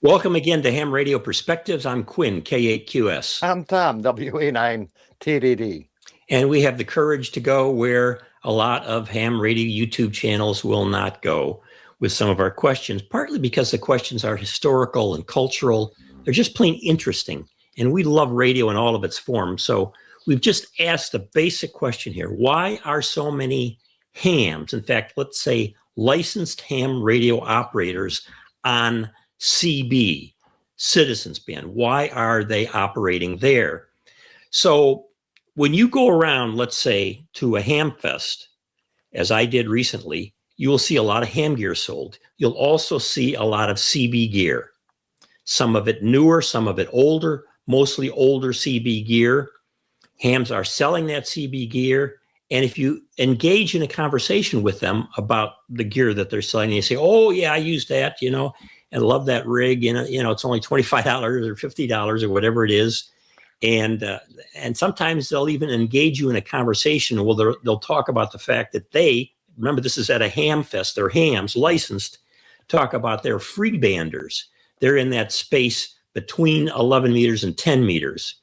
Welcome again to Ham Radio Perspectives. I'm Quinn, K8QS. I'm Tom, WA9TDD. And we have the courage to go where a lot of ham radio YouTube channels will not go with some of our questions, partly because the questions are historical and cultural. They're just plain interesting. And we love radio in all of its forms. So we've just asked a basic question here. Why are so many hams, in fact, let's say licensed ham radio operators on CB, Citizens Band? Why are they operating there? So when you go around, let's say, to a ham fest, as I did recently, you will see a lot of ham gear sold. You'll also see a lot of CB gear, some of it newer, some of it older, mostly older CB gear. Hams are selling that CB gear. And if you engage in a conversation with them about the gear that they're selling, they say, oh, yeah, I use that, and love that rig. It's only $25 or $50 or whatever it is. And sometimes they'll even engage you in a conversation. Well, they'll talk about the fact that remember, this is at a ham fest, they're hams licensed, talk about their freebanders. They're in that space between 11 meters and 10 meters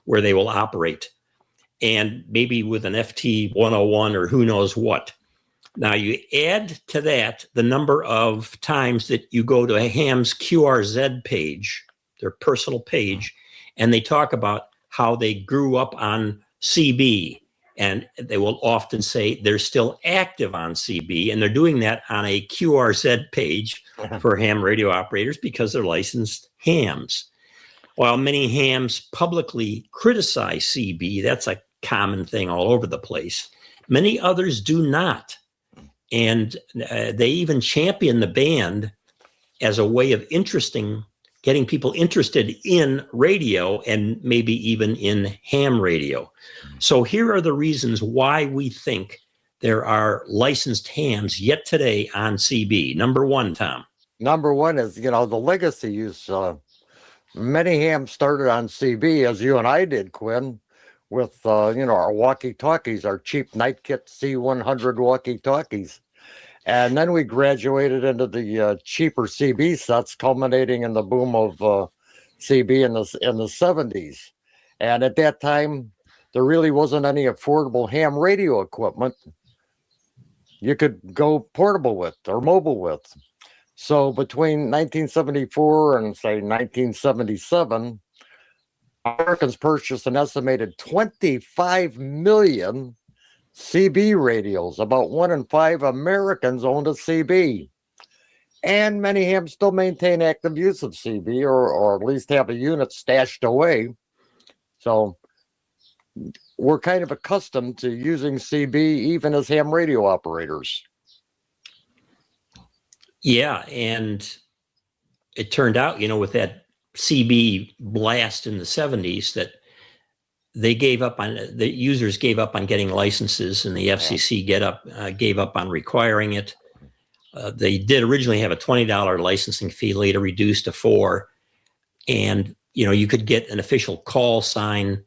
where they will operate, and maybe with an FT 101 or who knows what. Now you add to that the number of times that you go to a ham's QRZ page, their personal page, and they talk about how they grew up on CB. And they will often say they're still active on CB, and they're doing that on a QRZ page for ham radio operators because they're licensed hams. While many hams publicly criticize CB, that's a common thing all over the place, many others do not. And they even champion the band as a way of getting people interested in radio and maybe even in ham radio. So here are the reasons why we think there are licensed hams yet today on CB. Number one, Tom. Number one is, the legacy use. Many hams started on CB, as you and I did, Quinn, with, our walkie-talkies, our cheap Night Kit C100 walkie-talkies. And then we graduated into the cheaper CB sets, culminating in the boom of CB in the 70s. And at that time, there really wasn't any affordable ham radio equipment you could go portable with or mobile with. So between 1974 and, say, 1977, Americans purchased an estimated 25 million CB radios. About 1 in 5 Americans owned a CB. And many hams still maintain active use of CB or at least have a unit stashed away. So we're kind of accustomed to using CB even as ham radio operators. Yeah, and it turned out, with that CB blast in the 70s that the users gave up on getting licenses, and the FCC gave up on requiring it. They did originally have a $20 licensing fee, later reduced to $4. And, you could get an official call sign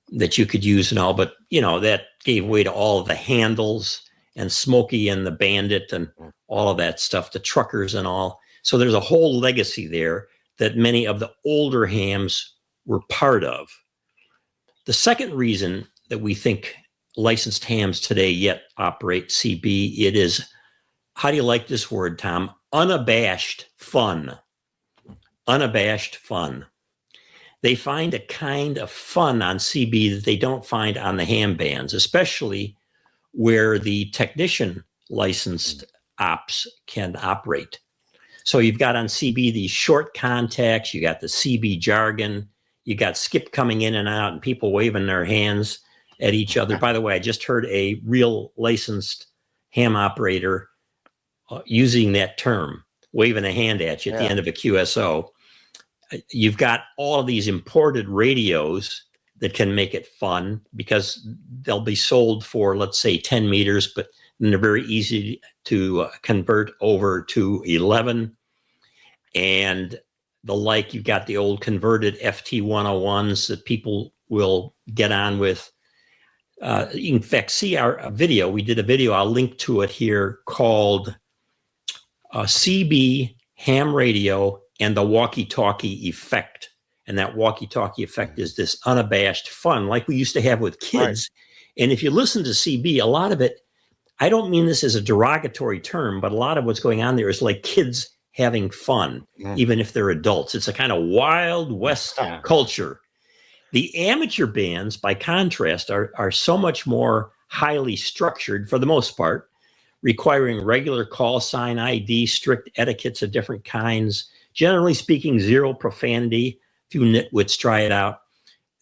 that you could use and all, but, that gave way to all of the handles and Smokey and the Bandit and all of that stuff, the truckers and all. So there's a whole legacy there that many of the older hams were part of. The second reason that we think licensed hams today yet operate CB, it is, how do you like this word, Tom? Unabashed fun. Unabashed fun. They find a kind of fun on CB that they don't find on the ham bands, especially where the technician licensed ops can operate. So you've got on CB these short contacts, you got the CB jargon, you got skip coming in and out and people waving their hands at each other. By the way, I just heard a real licensed ham operator using that term, waving a hand at you at the end of a QSO. You've got all of these imported radios that can make it fun because they'll be sold for, let's say, 10 meters, but they're very easy to convert over to 11. And the like, you've got the old converted FT 101s that people will get on with. In fact, see our video. We did a video, I'll link to it here, called CB Ham Radio and the walkie-talkie effect. And that walkie-talkie effect is this unabashed fun like we used to have with kids. Right. And if you listen to CB, a lot of it, I don't mean this as a derogatory term, but a lot of what's going on there is like kids having fun, even if they're adults. It's a kind of Wild West culture. The amateur bands, by contrast, are so much more highly structured for the most part, requiring regular call sign ID, strict etiquettes of different kinds. Generally speaking, zero profanity. A few nitwits try it out.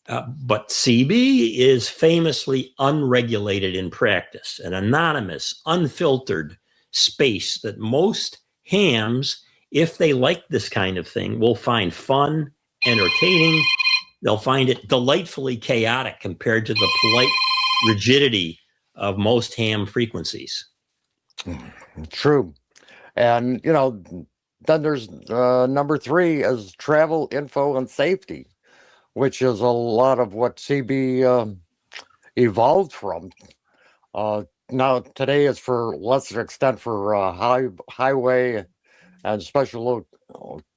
But CB is famously unregulated in practice, an anonymous, unfiltered space that most hams, if they like this kind of thing, will find fun, entertaining. They'll find it delightfully chaotic compared to the polite rigidity of most ham frequencies. True. And, you know, then there's number 3 is travel, info, and safety, which is a lot of what CB evolved from. Now, today is for lesser extent for highway and special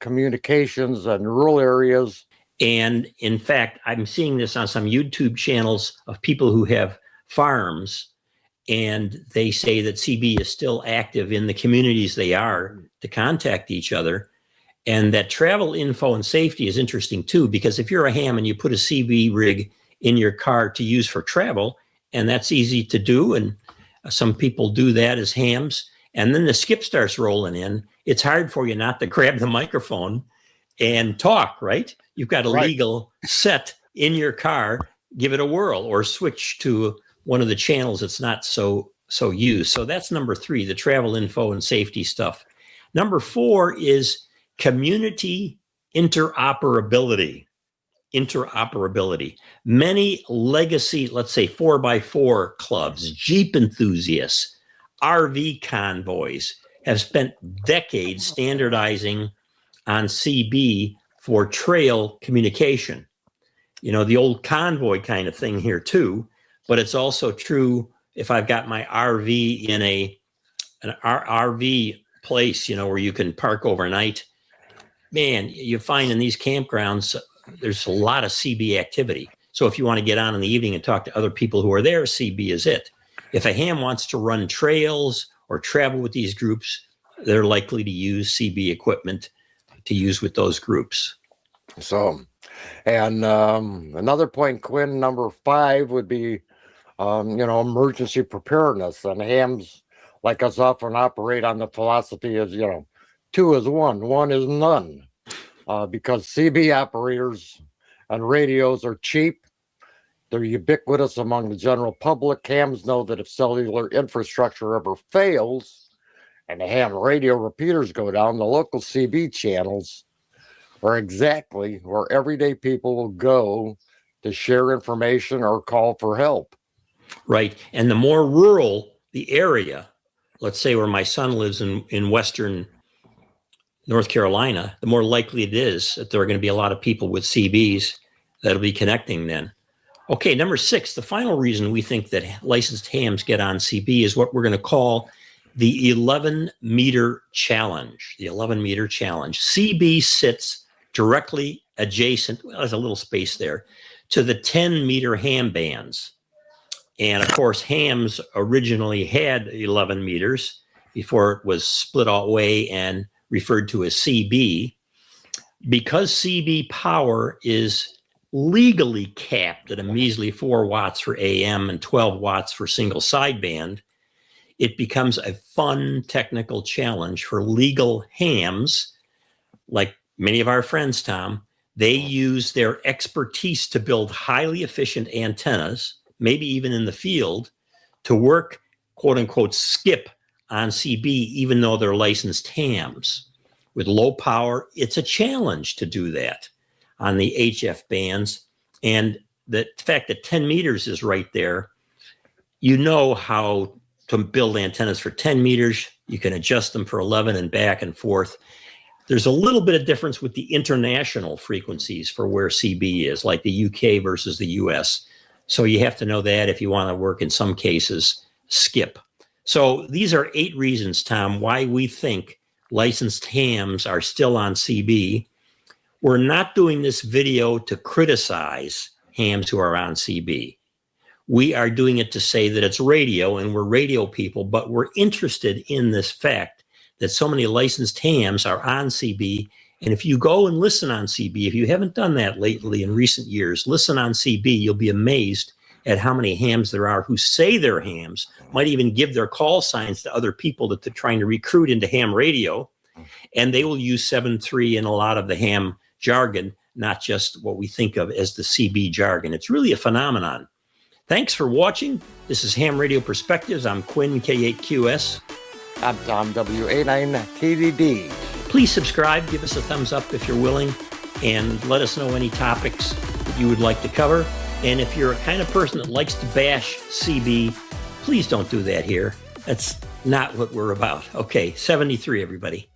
communications and rural areas. And in fact, I'm seeing this on some YouTube channels of people who have farms, and they say that CB is still active in the communities they are to contact each other. And that travel info and safety is interesting too, because if you're a ham and you put a CB rig in your car to use for travel, and that's easy to do, and some people do that as hams, and then the skip starts rolling in, it's hard for you not to grab the microphone and talk, right? You've got a legal set in your car, give it a whirl, or switch to one of the channels that's not so used. So that's number 3, the travel info and safety stuff. Number 4 is community interoperability. Many legacy, let's say 4x4 clubs, Jeep enthusiasts, RV convoys have spent decades standardizing on CB for trail communication. You know, the old convoy kind of thing here too, but it's also true if I've got my RV in an RV place, you know, where you can park overnight. Man, you find in these campgrounds, there's a lot of CB activity. So if you want to get on in the evening and talk to other people who are there, CB is it. If a ham wants to run trails or travel with these groups, they're likely to use CB equipment to use with those groups. So, and another point, Quinn, number 5 would be, emergency preparedness. And hams like us often operate on the philosophy is, 2 is 1, 1 is none. Because CB operators and radios are cheap, they're ubiquitous among the general public. Hams know that if cellular infrastructure ever fails and the ham radio repeaters go down, the local CB channels are exactly where everyday people will go to share information or call for help. Right. And the more rural the area, let's say where my son lives in Western North Carolina, the more likely it is that there are going to be a lot of people with CBs that'll be connecting then. Okay, number 6, the final reason we think that licensed hams get on CB is what we're going to call the 11-meter challenge. The 11-meter challenge. CB sits directly adjacent, well, there's a little space there, to the 10-meter ham bands. And of course, hams originally had 11 meters before it was split away and referred to as CB. Because CB power is legally capped at a measly 4 watts for AM and 12 watts for single sideband, it becomes a fun technical challenge for legal hams, like many of our friends, Tom. They use their expertise to build highly efficient antennas, maybe even in the field, to work, quote unquote, skip on CB, even though they're licensed hams. With low power, it's a challenge to do that on the HF bands. And the fact that 10 meters is right there, you know how to build antennas for 10 meters. You can adjust them for 11 and back and forth. There's a little bit of difference with the international frequencies for where CB is, like the UK versus the US. So you have to know that if you want to work in some cases, skip. So these are 8 reasons, Tom, why we think licensed hams are still on CB. We're not doing this video to criticize hams who are on CB. We are doing it to say that it's radio and we're radio people, but we're interested in this fact that so many licensed hams are on CB. And if you go and listen on CB, if you haven't done that lately in recent years, listen on CB, you'll be amazed at how many hams there are who say they're hams, might even give their call signs to other people that they're trying to recruit into ham radio. And they will use 7.3 in a lot of the ham jargon, not just what we think of as the CB jargon. It's really a phenomenon. Thanks for watching. This is Ham Radio Perspectives. I'm Quinn, K8QS. I'm Tom, WA9TDD. Please subscribe, give us a thumbs up if you're willing, and let us know any topics that you would like to cover. And if you're a kind of person that likes to bash CB, please don't do that here. That's not what we're about. Okay, 73, everybody.